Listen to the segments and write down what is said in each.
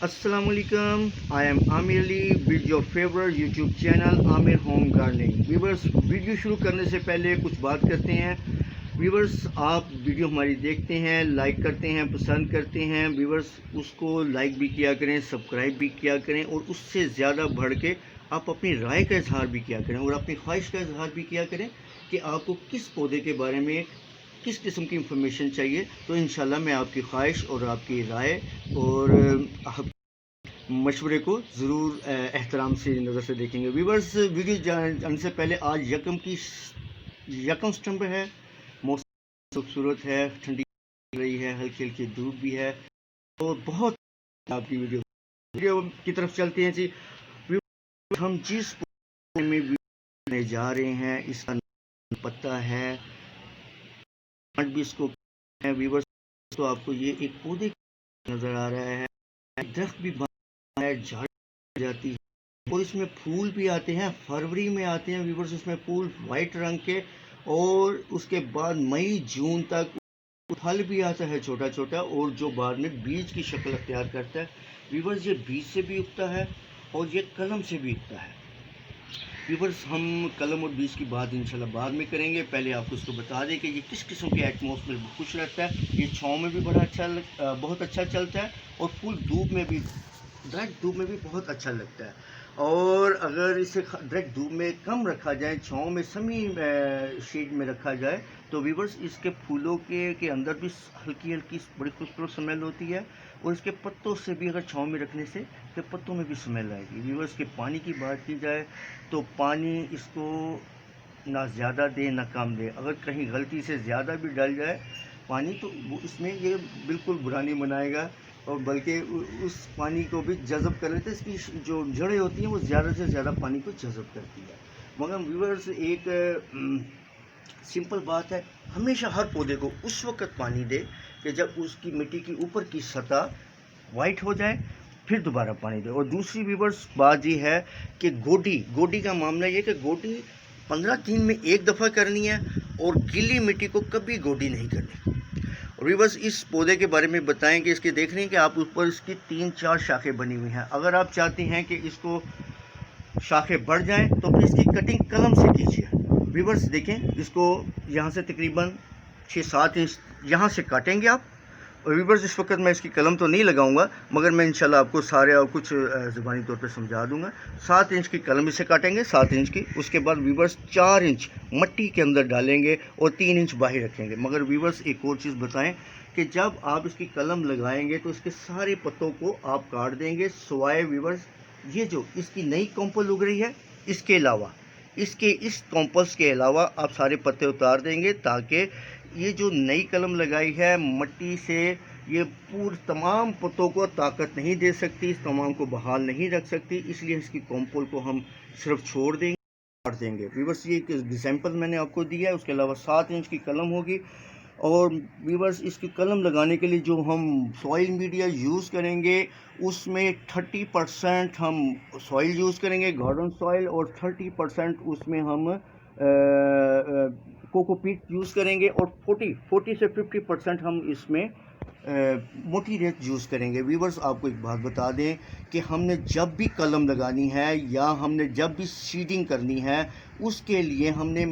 Assalamualaikum. I am Amir Ali with your favorite YouTube channel Amir Home Gardening. Viewers, video शुरू करने से पहले कुछ बात करते हैं। व्यूवर्स, आप वीडियो हमारी देखते हैं, लाइक करते हैं, पसंद करते हैं। व्यूवर्स, उसको लाइक भी किया करें, सब्सक्राइब भी किया करें और उससे ज़्यादा बढ़ के आप अपनी राय का इजहार भी किया करें और अपनी ख्वाहिश का इजहार भी किया करें कि आपको किस पौधे के बारे में किस किस्म की इंफॉर्मेशन चाहिए। तो इंशाल्लाह मैं आपकी ख्वाहिश और आपकी राय और मशवरे को ज़रूर एहतराम से नज़र से देखेंगे। व्यूवर्स, वीडियो जाने से पहले आज यकम सितंबर है। मौसम खूबसूरत है, ठंडी रही है, हल्की हल्की धूप भी है और बहुत आपकी वीडियो की तरफ चलते हैं जी। हम जिस में वीडियो जा रहे हैं इसका पत्ता है भी इसको है। व्यूवर्स, तो आपको ये एक पौधे नज़र आ रहा है, दरख्त भी है, झाड़ जाती है और इसमें फूल भी आते हैं, फरवरी में आते हैं। व्यूवर्स, इसमें फूल वाइट रंग के और उसके बाद मई जून तक फल भी आता है छोटा छोटा और जो बाद में बीज की शक्ल अख्तियार करता है। व्यूवर्स, ये बीज से भी उगता है और ये कलम से भी उगता है। व्यूवर्स, हम कलम और बीज की बात इंशाल्लाह बाद में करेंगे। पहले आपको उसको बता दें कि ये किस किस्म के एटमॉस्फेयर में खुश रहता है। ये छाँव में भी बहुत अच्छा चलता है और फुल धूप में भी, डायरेक्ट धूप में भी बहुत अच्छा लगता है। और अगर इसे डायरेक्ट धूप में कम रखा जाए, छाँव में सेमी शेड में रखा जाए, तो व्यूवर्स इसके फूलों के अंदर भी हल्की हल्की बड़ी खूबसूरत स्मेल होती है और इसके पत्तों से भी अगर छाँव में रखने से इसके पत्तों में भी स्मेल आएगी। व्यूवर्स, के पानी की बात की जाए तो पानी इसको ना ज़्यादा दे ना कम दे। अगर कहीं गलती से ज़्यादा भी डल जाए पानी तो वो इसमें ये बिल्कुल बुरा नहीं मनाएगा और बल्कि उस पानी को भी जज़ब कर लेते हैं। इसकी जो जड़ें होती हैं वो ज़्यादा से ज़्यादा पानी को जज़ब करती है। मगर व्यूअर्स, एक सिंपल बात है, हमेशा हर पौधे को उस वक्त पानी दे कि जब उसकी मिट्टी की ऊपर की सतह वाइट हो जाए, फिर दोबारा पानी दे। और दूसरी व्यूअर्स बात ये है कि गोडी का मामला ये कि गोडी 15 दिन में एक दफ़ा करनी है और गीली मिट्टी को कभी गोडी नहीं करनी। और व्यूअर्स, इस पौधे के बारे में बताएं कि इसके देख रहे हैं कि आप ऊपर इसकी 3-4 शाखें बनी हुई हैं। अगर आप चाहते हैं कि इसको शाखें बढ़ जाएं तो फिर इसकी कटिंग कलम से कीजिए। व्यूअर्स देखें, इसको यहाँ से तकरीबन 6-7 इंच यहाँ से काटेंगे आप। और व्यूअर्स, इस वक्त मैं इसकी कलम तो नहीं लगाऊंगा मगर मैं इंशाल्लाह आपको सारे और कुछ ज़ुबानी तौर पे समझा दूंगा। 7 इंच की कलम इसे काटेंगे, 7 इंच की। उसके बाद व्यूअर्स 4 इंच मट्टी के अंदर डालेंगे और 3 इंच बाहर रखेंगे। मगर व्यूअर्स, एक और चीज़ बताएं कि जब आप इसकी कलम लगाएंगे तो इसके सारे पत्तों को आप काट देंगे, सिवाय व्यूअर्स ये जो इसकी नई कॉम्पल उग रही है इसके अलावा, इस कॉम्पोस्ट के अलावा आप सारे पत्ते उतार देंगे ताकि ये जो नई कलम लगाई है मट्टी से ये पूरे तमाम पत्तों को ताकत नहीं दे सकती, इस तमाम को बहाल नहीं रख सकती। इसलिए इसकी कॉम्पोल को हम सिर्फ छोड़ देंगे, काट देंगे। व्यूअर्स, ये एक एग्जाम्पल मैंने आपको दिया है। उसके अलावा 7 इंच की कलम होगी। और व्यूअर्स, इसकी कलम लगाने के लिए जो हम सॉइल मीडिया यूज़ करेंगे उसमें 30% हम सॉइल यूज़ करेंगे, गार्डन सॉइल, और 30% उसमें हम कोकोपीट यूज़ करेंगे और 40 से 50% हम इसमें मोटी रेत यूज़ करेंगे। व्यूअर्स, आपको एक बात बता दें कि हमने जब भी कलम लगानी है या हमने जब भी सीडिंग करनी है उसके लिए हमने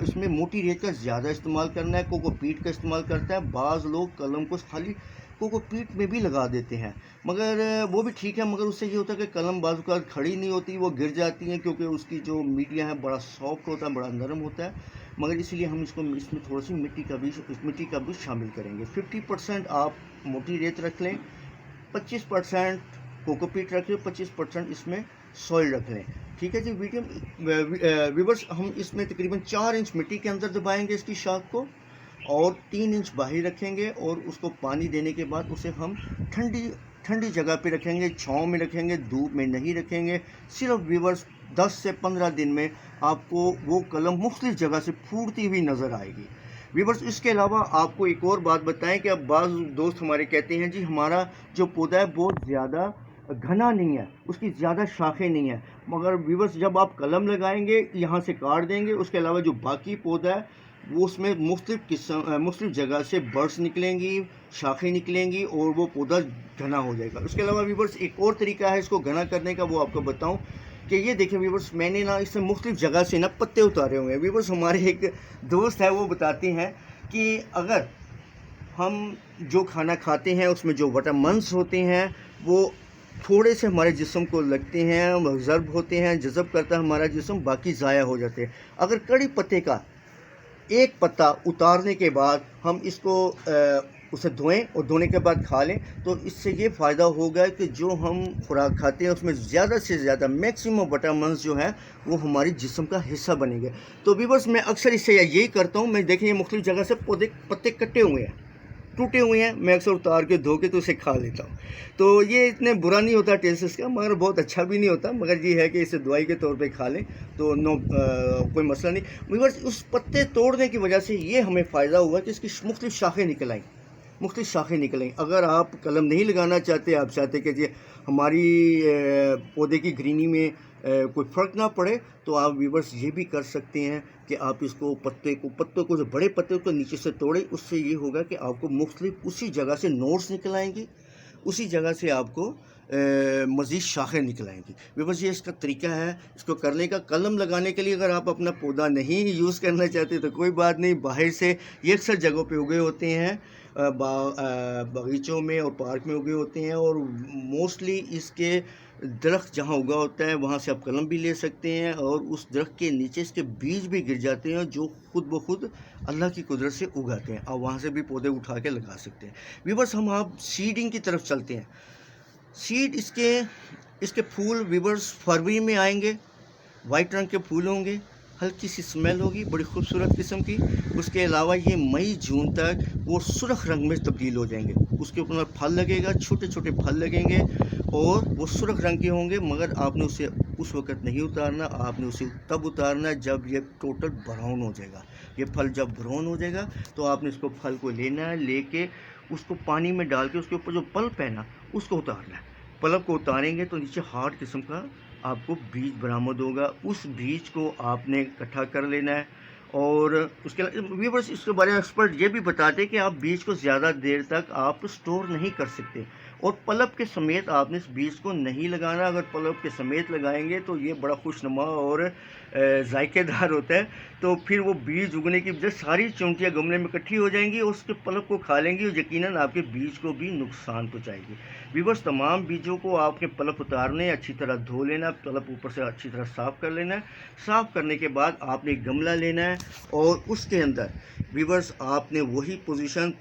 इसमें मोटी रेत का ज़्यादा इस्तेमाल करना है, कोकोपीट का इस्तेमाल करता है। बाज़ लोग कलम को खाली कोकोपीट में भी लगा देते हैं, मगर वो भी ठीक है, मगर उससे ये होता है कि कलम बाज़ का खड़ी नहीं होती, वो गिर जाती हैं क्योंकि उसकी जो मीडिया है बड़ा सॉफ्ट होता है, बड़ा नरम होता है। मगर इसलिए हम इसमें थोड़ी सी मिट्टी का भी शामिल करेंगे। 50% आप मोटी रेत रख लें, 25% कोकोपीट रख लें, 25% इसमें सॉइल रख लें। ठीक है जी। व्यूअर्स, हम इसमें तकरीबन 4 इंच मिट्टी के अंदर दबाएंगे इसकी शाख को और 3 इंच बाहर रखेंगे और उसको पानी देने के बाद उसे हम ठंडी जगह पे रखेंगे, छाँव में रखेंगे, धूप में नहीं रखेंगे। सिर्फ व्यूअर्स 10 से 15 दिन में आपको वो कलम मुख्तलिफ जगह से फूटती हुई नज़र आएगी। व्यूअर्स, इसके अलावा आपको एक और बात बताएं कि अब बाज़ दोस्त हमारे कहते हैं जी हमारा जो पौधा है बहुत ज़्यादा घना नहीं है, उसकी ज़्यादा शाखें नहीं है। मगर व्यूअर्स, जब आप कलम लगाएंगे यहाँ से काट देंगे, उसके अलावा जो बाकी पौधा है वो उसमें मुख्तलिफ जगह से बर्ड्स निकलेंगी, शाखें निकलेंगी और वो पौधा घना हो जाएगा। उसके अलावा व्यूअर्स एक और तरीका है इसको घना करने का, वो आपको बताऊं कि ये देखें व्यूअर्स, मैंने ना इससे मुख्तलिफ जगह से ना पत्ते उतारे हुए हैं। व्यूअर्स हमारे एक दोस्त है वो बताते हैं कि अगर हम जो खाना खाते हैं उसमें जो विटामिन्स होते हैं वो थोड़े से हमारे जिस्म को लगते हैं, ऑब्जर्व होते हैं, जज़ब करता है हमारा जिस्म, बाकी ज़ाया हो जाते हैं। अगर कड़ी पत्ते का एक पत्ता उतारने के बाद हम इसको उसे धोएं और धोने के बाद खा लें तो इससे ये फ़ायदा होगा कि जो हम खुराक खाते हैं उसमें ज़्यादा से ज़्यादा मैक्सिमम विटामिन्स जो हैं वो हमारे जिस्म का हिस्सा बनेंगे। तो व्यूअर्स मैं अक्सर इससे यही करता हूँ। मैं देखें ये मुख्तलिफ जगह से पत्ते कटे हुए हैं, टूटे हुए हैं, मैं अक्सर उतार के धो के तो उसे खा लेता हूँ। तो ये इतने बुरा नहीं होता टेस्ट इसका, मगर बहुत अच्छा भी नहीं होता, मगर ये है कि इसे दवाई के तौर पे खा लें तो कोई मसला नहीं। व्यूअर्स उस पत्ते तोड़ने की वजह से ये हमें फ़ायदा हुआ कि इसकी मुख्तलिफ शाखें निकल आईं, मुख्तलिफ शाखें निकलें। अगर आप कलम नहीं लगाना चाहते, आप चाहते कि जी हमारी पौधे की ग्रीनी में कोई फ़र्क ना पड़े, तो आप व्यूअर्स ये भी कर सकते हैं कि आप इसको पत्तों को जो बड़े पत्ते को नीचे से तोड़ें। उससे ये होगा कि आपको मुख्तलिफ उसी जगह से नोट्स निकल आएंगी, उसी जगह से आपको मज़ीद शाखें निकल आएंगी। व्यूअर्स ये इसका तरीका है इसको करने का। कलम लगाने के लिए अगर आप अपना पौधा नहीं यूज़ करना चाहते तो कोई बात नहीं, बाहर से ये अक्सर जगहों पे उगे होते हैं, बगीचों में और पार्क में उगे होते हैं, और मोस्टली इसके दरख्त जहाँ उगा होता है वहाँ से आप कलम भी ले सकते हैं, और उस दरख्त के नीचे इसके बीज भी गिर जाते हैं जो खुद ब खुद अल्लाह की कुदरत से उगाते हैं। आप वहाँ से भी पौधे उठा के लगा सकते हैं। व्यूअर्स हम आप सीडिंग की तरफ चलते हैं। सीड इसके फूल व्यूअर्स फरवरी में आएंगे, वाइट रंग के फूल होंगे, हल्की सी स्मेल होगी, बड़ी खूबसूरत किस्म की। उसके अलावा ये मई जून तक वो सुर्ख रंग में तब्दील हो जाएंगे। उसके ऊपर फल लगेगा, छोटे छोटे फल लगेंगे और वो सुर्ख रंग के होंगे, मगर आपने उसे उस वक़्त नहीं उतारना, आपने उसे तब उतारना जब ये टोटल ब्राउन हो जाएगा। ये फल जब ब्राउन हो जाएगा तो आपने इसको फल को लेना है, लेके उसको पानी में डाल के उसके ऊपर जो पल्प है ना उसको उतारना है। पल्प को उतारेंगे तो नीचे हार्ड किस्म का आपको बीज बरामद होगा। उस बीज को आपने इकट्ठा कर लेना है, और उसके व्यूअर्स इसके बारे में एक्सपर्ट ये भी बताते हैं कि आप बीज को ज़्यादा देर तक आप स्टोर नहीं कर सकते, और पल्प के समेत आपने इस बीज को नहीं लगाना। अगर पल्प के समेत लगाएंगे तो ये बड़ा खुशनुमा और जायकेदार होता है, तो फिर वो बीज उगने की वजह सारी चूंटियाँ गमले में इकट्ठी हो जाएंगी और उसके पल्प को खा लेंगी और यकीनन आपके बीज को भी नुकसान पहुँचाएगी। व्यूअर्स तमाम बीजों को आपके पल्प उतारने, अच्छी तरह धो लेना, पल्प ऊपर से अच्छी तरह साफ़ कर लेना है। साफ़ करने के बाद आपने एक गमला लेना है और उसके अंदर व्यूअर्स आपने वही पोजीशन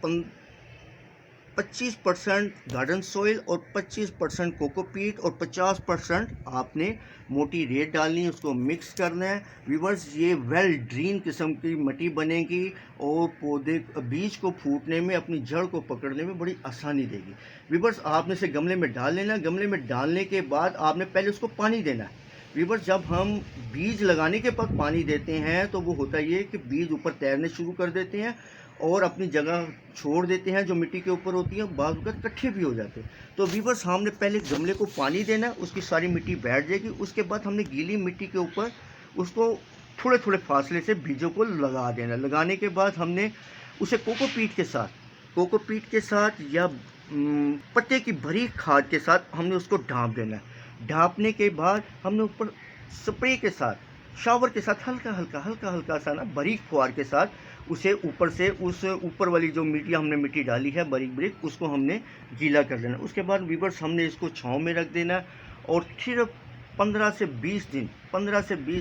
25% गार्डन सॉइल और 25% कोकोपीट और 50% आपने मोटी रेत डालनी है, उसको मिक्स करना है। व्यूअर्स ये वेल ड्रीन किस्म की मिट्टी बनेगी और पौधे बीज को फूटने में, अपनी जड़ को पकड़ने में बड़ी आसानी देगी। व्यूअर्स आपने इसे गमले में डाल लेना। गमले में डालने के बाद आपने पहले उसको पानी देना है। व्यूअर्स जब हम बीज लगाने के बाद पानी देते हैं तो वो होता ये कि बीज ऊपर तैरने शुरू कर देते हैं और अपनी जगह छोड़ देते हैं जो मिट्टी के ऊपर होती है, बाज़ वक़्त इकट्ठे भी हो जाते हैं। तो व्यूअर्स हमने पहले गमले को पानी देना, उसकी सारी मिट्टी बैठ जाएगी। उसके बाद हमने गीली मिट्टी के ऊपर उसको थोड़े थोड़े फासले से बीजों को लगा देना। लगाने के बाद हमने उसे कोकोपीट के साथ या पत्ते की बारीक खाद के साथ हमने उसको ढाँप देना है। ढाँपने के बाद हमने ऊपर स्प्रे के साथ, शावर के साथ हल्का सा ना बारीक फुहार के साथ उसे ऊपर से उस ऊपर वाली जो हमने मिट्टी डाली है बारीक उसको हमने गीला कर देना। उसके बाद व्यूअर्स हमने इसको छाँव में रख देना और फिर 15 से 20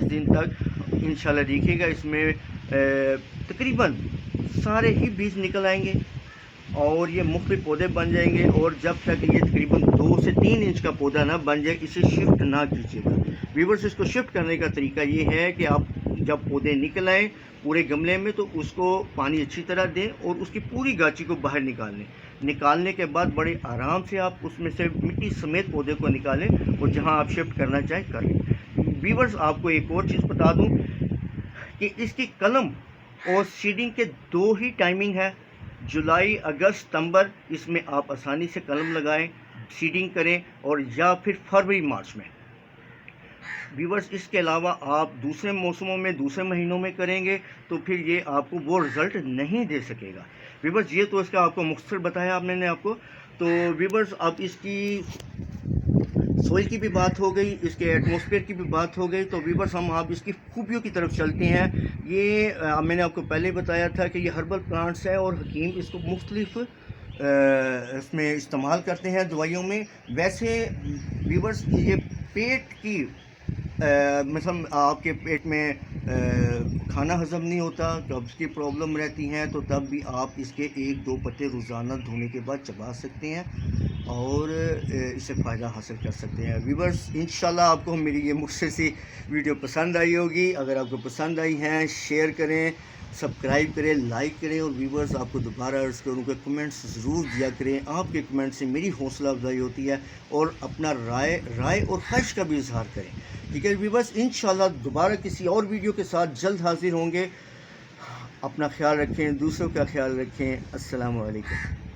दिन तक इंशाल्लाह देखिएगा इसमें तकरीबन सारे ही बीज निकल आएंगे और ये मुख्तलिफ पौधे बन जाएंगे। और जब तक ये तकरीबन 2 से 3 इंच का पौधा ना बन जाए इसे शिफ्ट ना कीजिएगा। व्यूअर्स इसको शिफ्ट करने का तरीका ये है कि आप जब पौधे निकल आए पूरे गमले में तो उसको पानी अच्छी तरह दें और उसकी पूरी गाची को बाहर निकालने के बाद बड़े आराम से आप उसमें से मिट्टी समेत पौधे को निकालें और जहां आप शिफ्ट करना चाहें करें। व्यूअर्स आपको एक और चीज़ बता दूं कि इसकी कलम और सीडिंग के 2 ही टाइमिंग है, जुलाई, अगस्त, सितंबर। इसमें आप आसानी से कलम लगाएं, सीडिंग करें, और या फिर फरवरी, मार्च में। व्यूवर्स इसके अलावा आप दूसरे मौसमों में दूसरे महीनों में करेंगे तो फिर ये आपको वो रिज़ल्ट नहीं दे सकेगा। व्यूवर्स ये तो इसका आपको मुख्तसर बताया मैंने आपको। तो व्यूवर्स अब इसकी सोइल की भी बात हो गई, इसके एटमॉस्फेयर की भी बात हो गई, तो व्यूवर्स हम आप इसकी खूबियों की तरफ चलते हैं। ये मैंने आपको पहले बताया था कि ये हर्बल प्लांट्स है और हकीम इसको मुख्तलिफ इसमें इस्तेमाल करते हैं दवाइयों में। वैसे व्यूवर्स ये पेट की मतलब आपके पेट में खाना हज़म नहीं होता, कब्ज़ की प्रॉब्लम रहती हैं, तो तब भी आप इसके 1-2 पत्ते रोज़ाना धोने के बाद चबा सकते हैं और इससे फ़ायदा हासिल कर सकते हैं। व्यूवर्स इंशाल्लाह आपको मेरी ये मुख्तसर सी वीडियो पसंद आई होगी। अगर आपको पसंद आई है शेयर करें, सब्सक्राइब करें, लाइक करें और व्यूवर्स आपको दोबारा अर्ज़ करूँ कि कमेंट्स ज़रूर दिया करें। आपके कमेंट से मेरी हौसला अफजाई होती है और अपना राय और ख्वाहिश का भी इजहार करें। ठीक है व्यूवर्स, इंशाल्लाह दोबारा किसी और वीडियो के साथ जल्द हाजिर होंगे। अपना ख्याल रखें, दूसरों का ख्याल रखें। अस्सलामु अलैकुम।